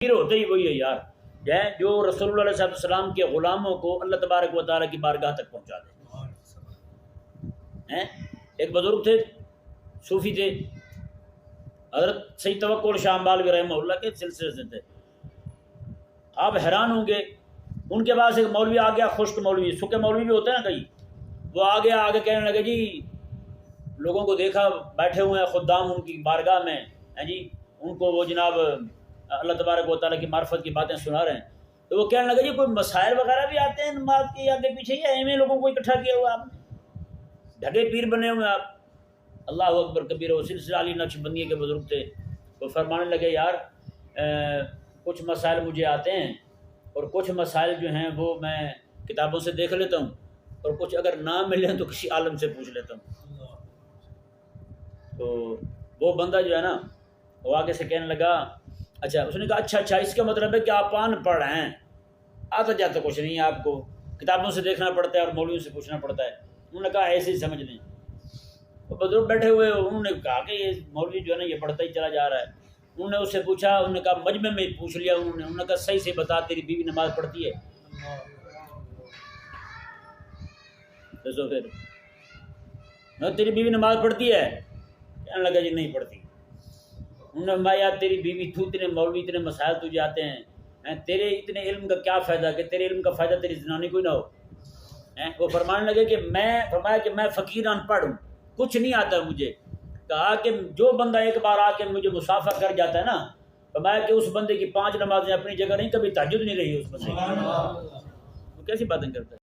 پیر ہوتے ہی وہی ہے یار، جو رسول اللہ علیہ السلام کے غلاموں کو اللہ تبارک و تعالیٰ کی بارگاہ تک پہنچا دے۔ ایک بزرگ تھے، صوفی تھے، حضرت سید توکل شاہ امبالوی رحمہ اللہ کے سلسلے سے تھے۔ آپ حیران ہوں گے، ان کے پاس ایک مولوی آ گیا، خشک مولوی، سکے مولوی بھی ہوتے ہیں نا کئی، وہ آگے آگے کہنے لگے جی لوگوں کو دیکھا بیٹھے ہوئے ہیں خدام ان کی بارگاہ میں ہیں جی، ان کو وہ جناب اللہ تبارک و تعالیٰ کی معرفت کی باتیں سنا رہے ہیں۔ تو وہ کہنے لگے جی کوئی مسائل وغیرہ بھی آتے ہیں نماز کے آگے پیچھے، یا ایویں لوگوں کو اکٹھا کیا ہوا آپ نے، ڈھگے پیر بنے ہوئے آپ؟ اللہ اکبر کبیر۔ وہ سلسلہ علی نقش بندیے کے بزرگ تھے، وہ فرمانے لگے یار کچھ مسائل مجھے آتے ہیں، اور کچھ مسائل جو ہیں وہ میں کتابوں سے دیکھ لیتا ہوں، اور کچھ اگر نہ ملیں تو کسی عالم سے پوچھ لیتا ہوں۔ تو وہ بندہ جو ہے نا وہ آگے سے کہنے لگا، اچھا، اس نے کہا اچھا اس کا مطلب ہے کہ آپ ان پڑھ ہیں، آتا جاتا کچھ نہیں ہے، آپ کو کتابوں سے دیکھنا پڑتا ہے اور مولویوں سے پوچھنا پڑتا ہے۔ انہوں نے کہا ایسے ہی سمجھ لیں۔ وہ بزرگ بیٹھے ہوئے، انہوں نے کہا کہ یہ مولوی جو ہے نا یہ پڑھتا ہی چلا جا رہا ہے۔ انہوں نے اس سے پوچھا، انہوں نے کہا مجمع میں پوچھ لیا، انہوں نے کہا صحیح سے بتا تیری بیوی نماز پڑھتی ہے؟ تو پھر تیری بیوی نماز پڑھتی ہے؟ کہنے لگا جی نہیں پڑھتی۔ انہوں نے کہا یار تیری بیوی، تو اتنے مولوی اتنے مسائل تجھے آتے ہیں، تیرے اتنے علم کا کیا فائدہ کہ تیرے علم کا فائدہ تیری زنانی کوئی نہ ہو؟ وہ فرمانے لگے کہ فرمایا کہ میں فقیر ان پڑھ ہوں، کچھ نہیں آتا مجھے۔ کہا کہ جو بندہ ایک بار آ کے مجھے مسافہ کر جاتا ہے نا، فرمایا کہ اس بندے کی 5 نمازیں اپنی جگہ نہیں، کبھی تہجد نہیں رہی اس بندے کی۔ وہ کیسی باتیں کرتا ہے؟